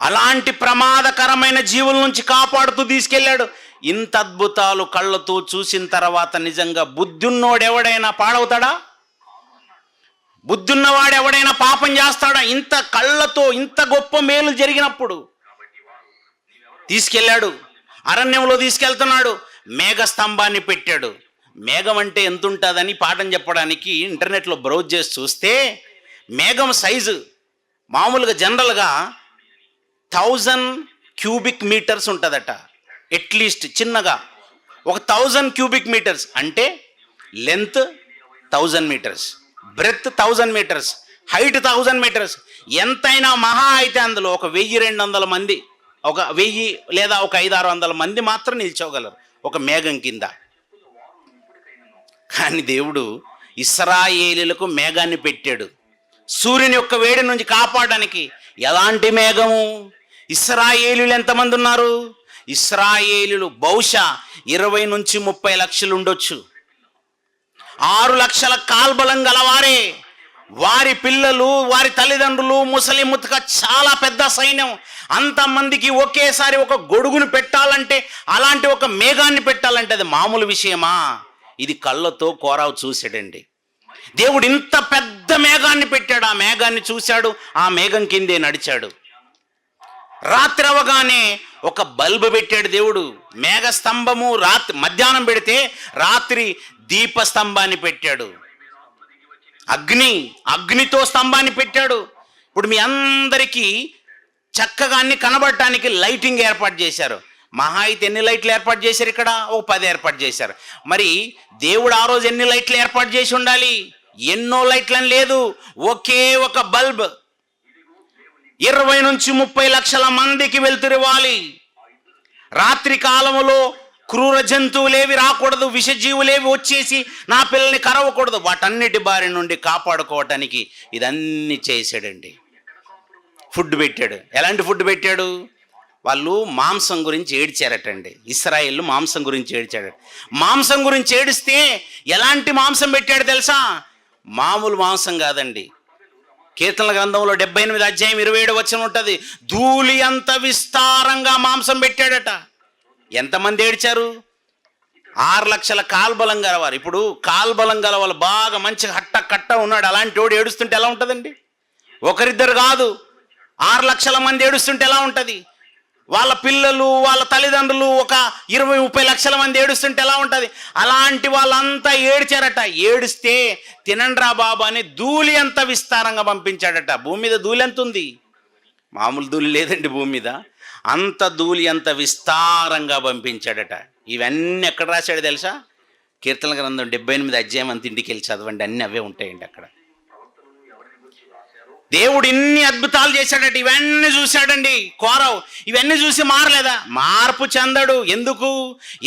అలాంటి ప్రమాదకరమైన జీవుల నుంచి కాపాడుతూ తీసుకెళ్ళాడు. ఇంత అద్భుతాలు కళ్ళతో చూసిన తర్వాత నిజంగా బుద్ధున్నోడెవడైనా పాడవుతాడా? బుద్ధున్నవాడు ఎవడైనా పాపం చేస్తాడా? ఇంత కళ్ళతో ఇంత గొప్ప మేలు జరిగినప్పుడు తీసుకెళ్ళాడు, అరణ్యంలో తీసుకెళ్తున్నాడు, మేఘస్తంభాన్ని పెట్టాడు. మేఘం అంటే ఎంత ఉంటుందని పాఠం చెప్పడానికి ఇంటర్నెట్లో బ్రౌజ్ చేసి చూస్తే మేఘం సైజు మామూలుగా జనరల్గా 1000 క్యూబిక్ మీటర్స్ ఉంటుందట. అట్లీస్ట్ చిన్నగా ఒక 1000 క్యూబిక్ మీటర్స్ అంటే length 1000 metres, breadth 1000 metres, height 1000 metres. ఎంతైనా మహా అయితే అందులో ఒక 1200 మంది, ఒక 1000 లేదా ఒక 500-600 మంది మాత్రం నిల్చోగలరు ఒక మేఘం కింద. కానీ దేవుడు ఇశ్రాయేలీయులకు మేఘాన్ని పెట్టాడు సూర్యుని యొక్క వేడి నుంచి కాపాడడానికి. ఎలాంటి మేఘము? ఇశ్రాయేలీయులు ఎంతమంది ఉన్నారు? ఇశ్రాయేలీయులు బహుశా 20 నుంచి 30 లక్షలు ఉండొచ్చు. 6 లక్షల కాల్బలం గలవారే, వారి పిల్లలు, వారి తల్లిదండ్రులు, ముసలి ముతక, చాలా పెద్ద సైన్యం. అంతమందికి ఒకేసారి ఒక గొడుగును పెట్టాలంటే, అలాంటి ఒక మేఘాన్ని పెట్టాలంటే అది మామూలు విషయమా? ఇది కళ్ళతో కోరావు చూశాడండి. దేవుడు ఇంత పెద్ద మేఘాన్ని పెట్టాడు. ఆ మేఘాన్ని చూశాడు, ఆ మేఘం కిందే నడిచాడు. రాత్రి అవగానే ఒక బల్బు పెట్టాడు దేవుడు. మేఘస్తంభము మధ్యాహ్నం పెడితే రాత్రి దీపస్తంభాన్ని పెట్టాడు. అగ్నితో స్తంభాన్ని పెట్టాడు. ఇప్పుడు మీ అందరికీ చక్కగా అన్ని కనబడటానికి లైటింగ్ ఏర్పాటు చేశారు. మహా అయితే ఎన్ని లైట్లు ఏర్పాటు చేశారు? ఇక్కడ ఓ 10 ఏర్పాటు చేశారు. మరి దేవుడు ఆ రోజు ఎన్ని లైట్లు ఏర్పాటు చేసి ఉండాలి? ఎన్నో లైట్లని లేదు, ఒకే ఒక బల్బ్ 20 నుంచి 30 లక్షల మందికి వెలుతురివ్వాలి. రాత్రి కాలములో క్రూర జంతువులేవి రాకూడదు, విషజీవులేవి వచ్చేసి నా పిల్లల్ని కరవకూడదు. వాటన్నిటి బారి నుండి కాపాడుకోవటానికి ఇదన్నీ చేశాడండి. ఫుడ్ పెట్టాడు. ఎలాంటి ఫుడ్ పెట్టాడు? వాళ్ళు మాంసం గురించి ఏడ్చారటండి. ఇశ్రాయేలు మాంసం గురించి ఏడ్చాడు. మాంసం గురించి ఏడిస్తే ఎలాంటి మాంసం పెట్టాడు తెలుసా? మామూలు మాంసం కాదండి. కీర్తనల గ్రంథంలో 78 అధ్యాయం 27 వచనం ఉంటుంది. ధూళి అంత విస్తారంగా మాంసం పెట్టాడట. ఎంతమంది ఏడ్చారు? 6 లక్షల కాల్బలం గలవారు. ఇప్పుడు కాల్బలం గలవాళ్ళు బాగా మంచిగా కట్ట ఉన్నాడు. అలాంటి వాడు ఏడుస్తుంటే ఎలా ఉంటుందండి? ఒకరిద్దరు కాదు, 6 లక్షల మంది ఏడుస్తుంటే ఎలా ఉంటుంది? వాళ్ళ పిల్లలు, వాళ్ళ తల్లిదండ్రులు ఒక 20-30 లక్షల మంది ఏడుస్తుంటే ఎలా ఉంటుంది? అలాంటి వాళ్ళంతా ఏడ్చారట. ఏడిస్తే తినండ్రా బాబా అని ధూళి అంత విస్తారంగా పంపించాడట. భూమి మీద ధూళి ఎంత ఉంది? మామూలు ధూళి లేదండి భూమి మీద. అంత ధూళి అంత విస్తారంగా పంపించాడట. ఇవన్నీ ఎక్కడ రాశాడు తెలుసా? కీర్తనల గ్రంథం 78 అధ్యాయం అంత ఇంటికి వెళ్ళి చదవండి, అన్నీ అవే ఉంటాయండి అక్కడ. దేవుడు ఇన్ని అద్భుతాలు చేశాడట. ఇవన్నీ చూశాడండి కోరావు. ఇవన్నీ చూసి మారలేదా? మార్పు చెందడు.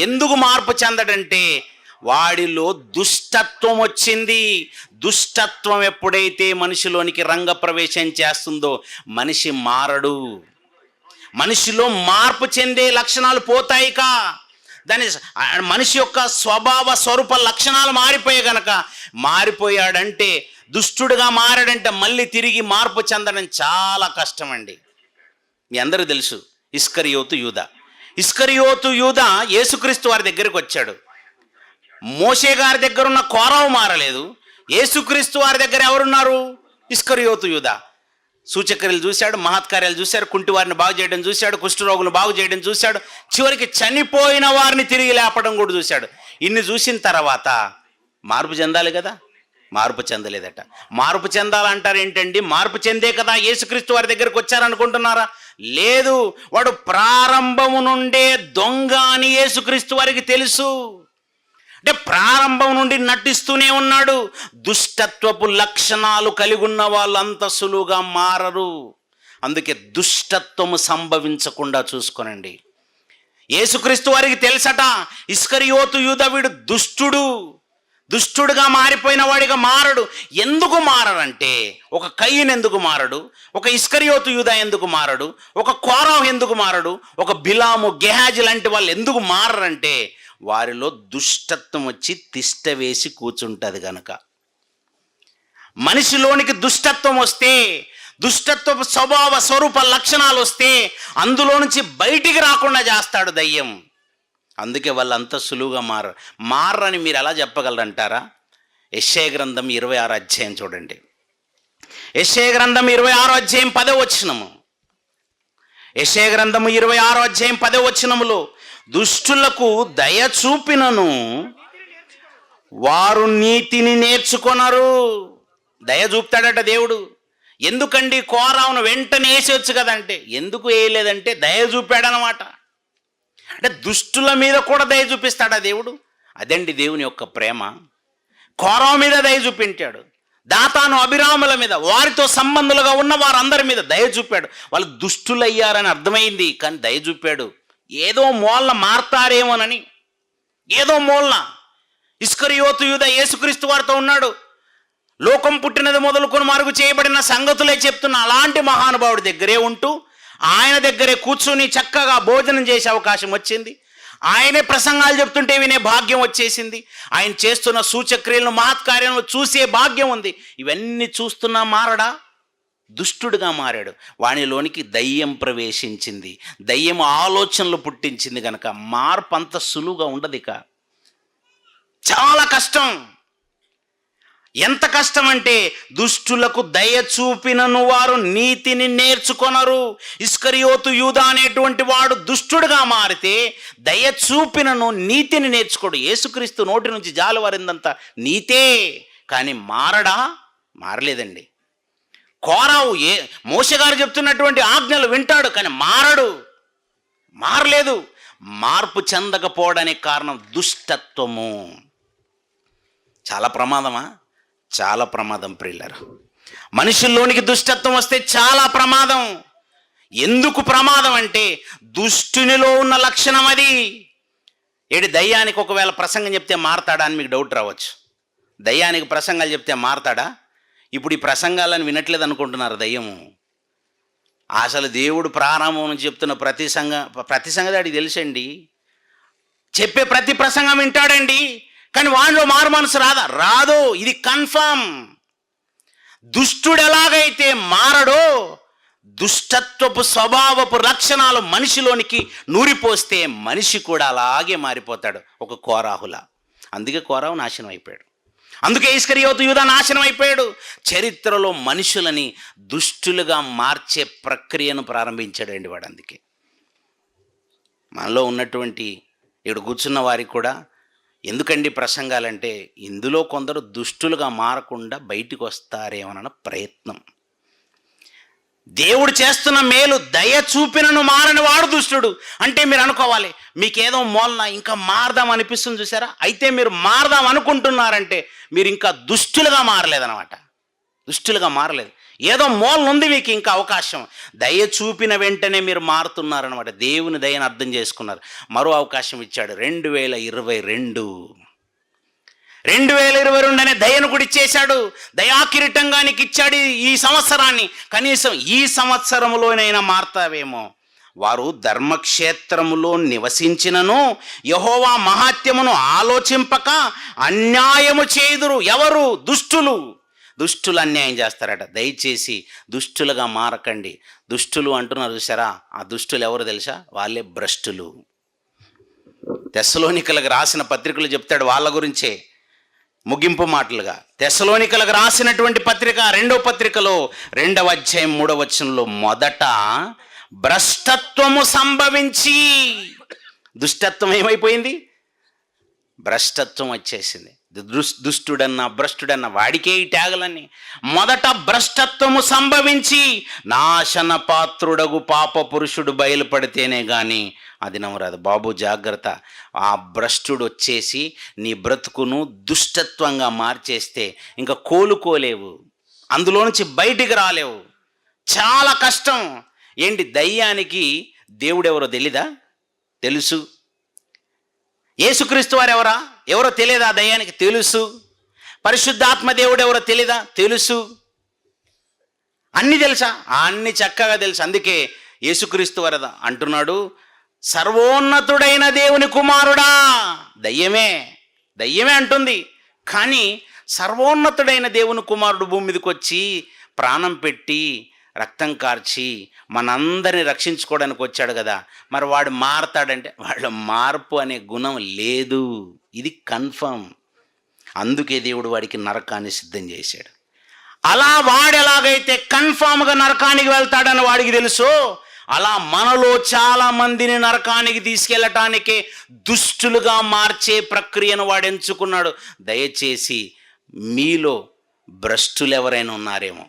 ఎందుకు మార్పు చెందడంటే వాడిలో దుష్టత్వం వచ్చింది. దుష్టత్వం ఎప్పుడైతే మనిషిలోనికి రంగప్రవేశం చేస్తుందో మనిషి మారడు. మనిషిలో మార్పు చెందే లక్షణాలు పోతాయిక. మనిషి యొక్క స్వభావ స్వరూప లక్షణాలు మారిపోయాయి గనక, మారిపోయాడంటే, దుష్టుడుగా మారాడంటే మళ్ళీ తిరిగి మార్పు చెందడం చాలా కష్టం అండి. మీ అందరికీ తెలుసు ఇస్కరియోతు యూదా యేసుక్రీస్తు వారి దగ్గరికి వచ్చాడు. మోషే గారి దగ్గర ఉన్న కోరావు మారలేదు. యేసుక్రీస్తు వారి దగ్గర ఎవరున్నారు? ఇస్కరియోతు యూదా. సూచక్రియలు చూశాడు, మహత్కార్యాలు చూశాడు, కుంటి వారిని బాగు చేయడం చూశాడు, కుష్ఠరోగులను బాగు చేయడం చూశాడు, చివరికి చనిపోయిన వారిని తిరిగి లేపడం కూడా చూశాడు. ఇన్ని చూసిన తర్వాత మార్పు చెందాలి కదా, మార్పు చెందలేదట. మార్పు చెందాలంటారు ఏంటండి? మార్పు చెందే కదా యేసుక్రీస్తు వారి దగ్గరికి వచ్చారనుకుంటున్నారా? లేదు, వాడు ప్రారంభము నుండే దొంగ అని యేసుక్రీస్తు వారికి తెలుసు. అంటే ప్రారంభం నుండి నటిస్తూనే ఉన్నాడు. దుష్టత్వపు లక్షణాలు కలిగి ఉన్న వాళ్ళు అంత సులువుగా మారరు. అందుకే దుష్టత్వము సంభవించకుండా చూసుకోనండి. యేసుక్రీస్తు వారికి తెలుసట, ఇస్కరియోతు యూదా వీడు దుష్టుడుగా మారిపోయిన వాడిగా మారడు. ఎందుకు మారడంటే, ఒక కయ్యను ఎందుకు మారడు, ఒక ఇస్కరియోతు యూదా ఎందుకు మారడు, ఒక కోరాహు ఎందుకు మారడు, ఒక బిలాము, గెహాజీ లాంటి వాళ్ళు ఎందుకు మారరంటే, వారిలో దుష్టత్వం వచ్చి తిష్ట వేసి కూర్చుంటుంది కనుక. మనిషిలోనికి దుష్టత్వం వస్తే, దుష్టత్వ స్వభావ స్వరూప లక్షణాలు వస్తే అందులో నుంచి బయటికి రాకుండా చేస్తాడు దయ్యం. అందుకే వాళ్ళంతా సులువుగా మారని మీరు ఎలా చెప్పగలరంటారా? యెషయా గ్రంథం 26 అధ్యాయం చూడండి. యెషయా గ్రంథం 26వ అధ్యాయం 10వ వచనము. యెషయా గ్రంథం 26వ అధ్యాయం 10వ వచనములో, దుష్టులకు దయ చూపినను వారు నీతిని నేర్చుకొనరు. దయ చూపుతాడట దేవుడు. ఎందుకండి కోరావును వెంటనే వేసేయచ్చు కదంటే, ఎందుకు వేయలేదంటే దయ చూపాడనమాట. అంటే దుష్టుల మీద కూడా దయ చూపిస్తాడా దేవుడు? అదండి దేవుని యొక్క ప్రేమ. కోరావు మీద దయ చూపించాడు, దాతాను అభిరాముల మీద, వారితో సంబంధులుగా ఉన్న వారందరి మీద దయ చూపాడు. వాళ్ళు దుష్టులయ్యారని అర్థమైంది, కానీ దయ చూపాడు. ఏదో మూలన మారతారేమోనని, ఏదో మూలన. ఇస్కరియోతు యూదా యేసుక్రీస్తు వారితో ఉన్నాడు. లోకం పుట్టినది మొదలుకొని మరుగు చేయబడిన సంగతులే చెప్తున్న అలాంటి మహానుభావుడి దగ్గరే ఉంటూ, ఆయన దగ్గరే కూర్చుని చక్కగా భోజనం చేసే అవకాశం వచ్చింది. ఆయనే ప్రసంగాలు చెప్తుంటే వినే భాగ్యం వచ్చేసింది. ఆయన చేస్తున్న సూచక్రియలను, మహత్కార్యాలను చూసే భాగ్యం ఉంది. ఇవన్నీ చూస్తున్నా మారడా? దుష్టుడుగా మారాడు. వానిలోనికి దయ్యం ప్రవేశించింది, దయ్యం ఆలోచనలు పుట్టించింది. కనుక మార్పు అంత సులువుగా ఉండదు. ఇక చాలా కష్టం. ఎంత కష్టం అంటే, దుష్టులకు దయ చూపినను వారు నీతిని నేర్చుకొనరు. ఇస్కరియోతు యూదా అనేటువంటి వాడు దుష్టుడుగా మారితే దయ చూపినను నీతిని నేర్చుకోడు. యేసుక్రీస్తు నోటి నుంచి జాలువారిందంతా నీతే, కానీ మారడా? మారలేదండి. కోరావు మోషే గారు చెప్తున్నటువంటి ఆజ్ఞలు వింటాడు, కానీ మారలేదు. మార్పు చెందకపోవడానికి కారణం దుష్టత్వము. చాలా ప్రమాదమా? చాలా ప్రమాదం ప్రియులారా. మనుషుల్లోనికి దుష్టత్వం వస్తే చాలా ప్రమాదం. ఎందుకు ప్రమాదం అంటే, దుష్టునిలో ఉన్న లక్షణం అది. దయ్యానికి ఒకవేళ ప్రసంగం చెప్తే మారతాడా అని మీకు డౌట్ రావచ్చు. దయ్యానికి ప్రసంగాలు చెప్తే మారతాడా? ఇప్పుడు ఈ ప్రసంగాలను వినట్లేదు అనుకుంటున్నారు దయ్యము. అసలు దేవుడు ప్రారంభం నుంచి చెప్తున్న ప్రతి సంగతి వాడికి తెలుసండి. చెప్పే ప్రతి ప్రసంగం వింటాడండి, కానీ వాడిలో మారు మనసు రాదు. ఇది కన్ఫర్మ్. దుష్టుడు ఎలాగైతే మారడో, దుష్టత్వపు స్వభావపు లక్షణాలు మనిషిలోనికి నూరిపోస్తే మనిషి కూడా అలాగే మారిపోతాడు, ఒక కోరాహులా. అందుకే కోరాహు నాశనం అయిపోయాడు. అందుకే ఇస్కరియోతు యూదా నాశనం అయిపోయాడు. చరిత్రలో మనుషులని దుష్టులుగా మార్చే ప్రక్రియను ప్రారంభించాడండి వాడు. అందుకే మనలో ఉన్నటువంటి ఇక్కడ కూర్చున్న వారికి కూడా ఎందుకండి ప్రసంగాలంటే, ఇందులో కొందరు దుష్టులుగా మారకుండా బయటికి వస్తారేమన్న ప్రయత్నం. దేవుడు చేస్తున్న మేలు దయ చూపినను మారని వాడు దుష్టుడు. అంటే మీరు అనుకోవాలి, మీకేదో మూలన ఇంకా మారదాం అనిపిస్తుంది చూసారా, అయితే మీరు మారదాం అనుకుంటున్నారంటే మీరు ఇంకా దుష్టులుగా మారలేదన్నమాట. దుష్టులుగా మారలేదు, ఏదో మూలన ఉంది మీకు ఇంకా అవకాశం. దయ చూపిన వెంటనే మీరు మారుతున్నారనమాట. దేవుని దయను అర్థం చేసుకున్నారు. మరో అవకాశం ఇచ్చాడు. 2022 అనే దయను కూడా ఇచ్చేశాడు. దయాకిరీటంగా నీకు ఇచ్చాడు ఈ సంవత్సరాన్ని. కనీసం ఈ సంవత్సరంలోనైనా మారతావేమో. వారు ధర్మక్షేత్రములో నివసించినను యెహోవా మహాత్యమును ఆలోచింపక అన్యాయము చేయుదురు. ఎవరు? దుష్టులు అన్యాయం చేస్తారట. దయచేసి దుష్టులుగా మారకండి. దుష్టులు అంటున్నారు చూసారా, ఆ దుష్టులు ఎవరు తెలుసా? వాళ్ళే భ్రష్టులు. తెస్సలోనికలకు రాసిన పత్రికలు చెప్తాడు వాళ్ళ గురించే ముగింపు మాటలుగా. తెస్సలోనికలకు రాసినటువంటి పత్రిక 2వ పత్రికలో 2వ అధ్యాయం 3వ వచనంలో, మొదట భ్రష్టత్వము సంభవించి, దుష్టత్వం ఏమైపోయింది? భ్రష్టత్వం వచ్చేసింది. దుష్టుడన్న భ్రష్టుడన్న వాడికే ఈ ట్యాగులన్నీ. మొదట భ్రష్టత్వము సంభవించి నాశన పాత్రుడగు పాప పురుషుడు బయలుపడితేనే కానీ అది నమ్మరాదు. బాబు జాగ్రత్త. ఆ భ్రష్టుడు వచ్చేసి నీ బ్రతుకును దుష్టత్వంగా మార్చేస్తే ఇంకా కోలుకోలేవు, అందులో నుంచి బయటికి రాలేవు. చాలా కష్టం. ఏంటి, దయ్యానికి దేవుడెవరో తెలీదా? తెలుసు. యేసుక్రీస్తు వారు ఎవరో తెలియదా? దయ్యానికి తెలుసు. పరిశుద్ధాత్మ దేవుడు ఎవరో తెలీదా? తెలుసు. అన్నీ తెలుసా? అన్నీ చక్కగా తెలుసు. అందుకే యేసుక్రీస్తు వారు అంటున్నాడు, సర్వోన్నతుడైన దేవుని కుమారుడా. దయ్యమే అంటుంది, కానీ సర్వోన్నతుడైన దేవుని కుమారుడు భూమి మీదకి వచ్చి ప్రాణం పెట్టి రక్తం కార్చి మనందరిని రక్షించుకోవడానికి వచ్చాడు కదా, మరి వాడు మారతాడంటే వాళ్ళ మార్పు అనే గుణం లేదు. ఇది కన్ఫర్మ్. అందుకే దేవుడు వాడికి నరకాన్ని సిద్ధం చేశాడు. అలా వాడెలాగైతే కన్ఫామ్గా నరకానికి వెళ్తాడని వాడికి తెలుసు, అలా మనలో చాలా మందిని నరకానికి తీసుకెళ్ళటానికి దుష్టులుగా మార్చే ప్రక్రియను వాడు ఎంచుకున్నాడు. దయచేసి మీలో భ్రష్టులు ఎవరైనా ఉన్నారేమో,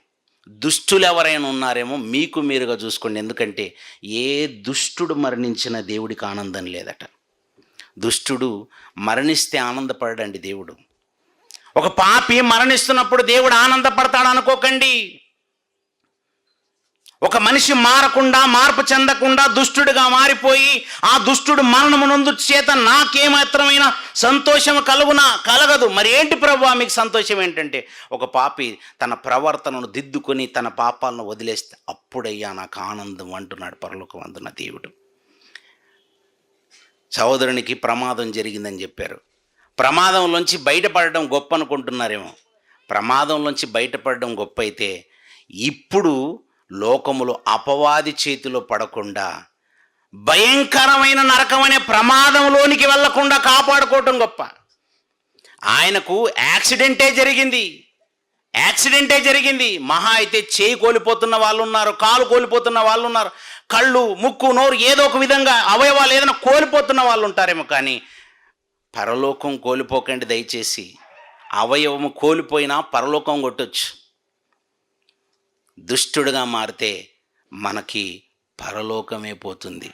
దుష్టులు ఎవరైనా ఉన్నారేమో మీకు మీరుగా చూసుకోండి. ఎందుకంటే ఏ దుష్టుడు మరణించిన దేవుడికి ఆనందం లేదట. దుష్టుడు మరణిస్తే ఆనందపడడండి దేవుడు. ఒక పాపి మరణిస్తున్నప్పుడు దేవుడు ఆనందపడతాడు అనుకోకండి. ఒక మనిషి మారకుండా, మార్పు చెందకుండా దుష్టుడిగా మారిపోయి ఆ దుష్టుడు మరణమునందు చేత నాకేమాత్రమైన సంతోషం కలగదు. మరి ఏంటి ప్రభువా మీకు సంతోషం ఏంటంటే, ఒక పాపి తన ప్రవర్తనను దిద్దుకొని తన పాపాలను వదిలేస్తే అప్పుడయ్యా నాకు ఆనందం అంటున్నాడు పరలోకమందున్న దేవుడు. సహోదరునికి ప్రమాదం జరిగిందని చెప్పారు. ప్రమాదంలోంచి బయటపడడం గొప్ప అనుకుంటున్నారేమో. ప్రమాదంలోంచి బయటపడడం గొప్ప అయితే, ఇప్పుడు లోకములో అపవాది చేతిలో పడకుండా భయంకరమైన నరకం అనే ప్రమాదంలోనికి వెళ్లకుండా కాపాడుకోవటం గొప్ప. ఆయనకు యాక్సిడెంటే జరిగింది. మహా అయితే చేయి కోల్పోతున్న వాళ్ళు ఉన్నారు, కాలు కోల్పోతున్న వాళ్ళు ఉన్నారు, కళ్ళు, ముక్కు, నోరు ఏదో ఒక విధంగా అవయవాలు ఏదైనా కోల్పోతున్న వాళ్ళు ఉంటారేమో. కానీ పరలోకం కోల్పోకండి దయచేసి. అవయవము కోల్పోయినా పరలోకం కొట్టొచ్చు. దుష్టుడుగా మారితే మనకి పరలోకమే పోతుంది.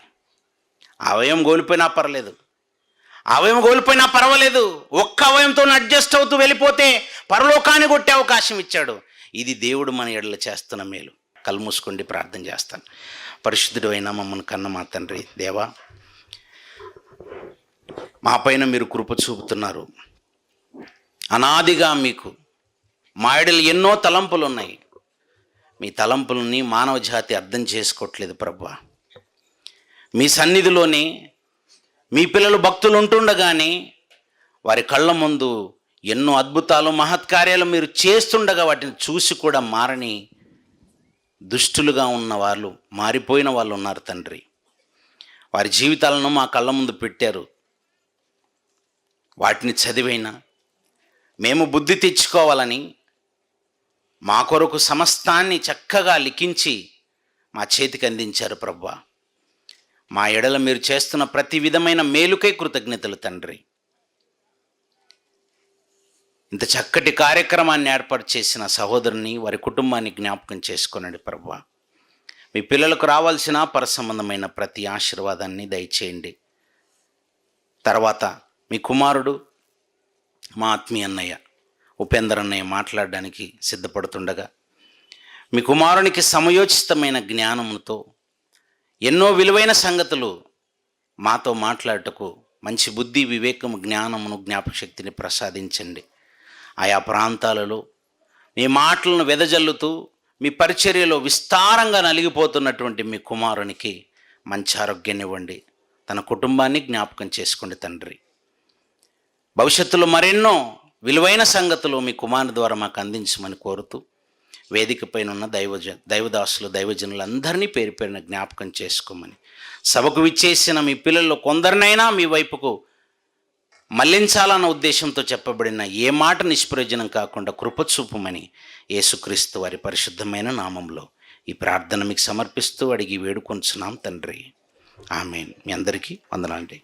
అవయవం కోల్పోయినా పర్వాలేదు, ఒక్క అవయంతో అడ్జస్ట్ అవుతూ వెళ్ళిపోతే పరలోకాన్ని కొట్టే అవకాశం ఇచ్చాడు. ఇది దేవుడు మన ఎడల చేస్తున్న మేలు. కళ్ళు మూసుకోండి, ప్రార్థన చేస్తాను. పరిశుద్ధుడు అయినా మమ్మల్ని కన్న మా తండ్రి దేవా, మా పైన మీరు కృప చూపుతున్నారు. అనాదిగా మీకు మా ఎడల ఎన్నో తలంపులు ఉన్నాయి. మీ తలంపులని మానవ జాతి అర్థం చేసుకోవట్లేదు ప్రభువా. మీ సన్నిధిలోనే మీ పిల్లలు భక్తులు ఉంటుండగానే వారి కళ్ళ ముందు ఎన్నో అద్భుతాలు, మహత్కార్యాలు మీరు చేస్తుండగా వాటిని చూసి కూడా మారని దుష్టులుగా ఉన్న వాళ్ళు, మారిపోయిన వాళ్ళు ఉన్నారు తండ్రి. వారి జీవితాలను మా కళ్ళ ముందు పెట్టారు. వాటిని చదివైనా మేము బుద్ధి తెచ్చుకోవాలని మా కొరకు సమస్తాన్ని చక్కగా లిఖించి మా చేతికి అందించారు ప్రభువా. మా ఎడల మీరు చేస్తున్న ప్రతి విధమైన మేలుకై కృతజ్ఞతలు తండ్రి. ఇంత చక్కటి కార్యక్రమాన్ని ఏర్పాటు చేసిన సహోదరుని, వారి కుటుంబాన్ని జ్ఞాపకం చేసుకొనండి ప్రభువా. మీ పిల్లలకు రావాల్సిన పరసంబంధమైన ప్రతి ఆశీర్వాదాన్ని దయచేయండి. తర్వాత మీ కుమారుడు, మా ఆత్మీయ అన్నయ్య ఉపేందర్ అన్నయ్య మాట్లాడడానికి సిద్ధపడుతుండగా మీ కుమారునికి సమయోచితమైన జ్ఞానముతో ఎన్నో విలువైన సంగతులు మాతో మాట్లాడటకు మంచి బుద్ధి, వివేకము, జ్ఞానమును, జ్ఞాపకశక్తిని ప్రసాదించండి. ఆయా ప్రాంతాలలో మీ మాటలను వెదజల్లుతూ మీ పరిచర్యలో విస్తారంగా నలిగిపోతున్నటువంటి మీ కుమారునికి మంచి ఆరోగ్యాన్ని ఇవ్వండి. తన కుటుంబాన్ని జ్ఞాపకం చేసుకోండి తండ్రి. భవిష్యత్తులో మరెన్నో విలువైన సంగతులు మీ కుమారుని ద్వారా మాకు అందించమని కోరుతూ, వేదికపైన ఉన్న దైవదాసులు, దైవజనులందరినీ పేరు పేరున జ్ఞాపకం చేసుకోమని, సభకు విచ్చేసిన మీ పిల్లల్లో కొందరినైనా మీ వైపుకు మళ్లించాలన్న ఉద్దేశంతో చెప్పబడిన ఏ మాట నిష్ప్రయోజనం కాకుండా కృపచూపుమని యేసుక్రీస్తు వారి పరిశుద్ధమైన నామంలో ఈ ప్రార్థన మీకు సమర్పిస్తూ అడిగి వేడుకొంచున్నాం తండ్రి. ఆమేన్. మీ అందరికీ వందనాలండి.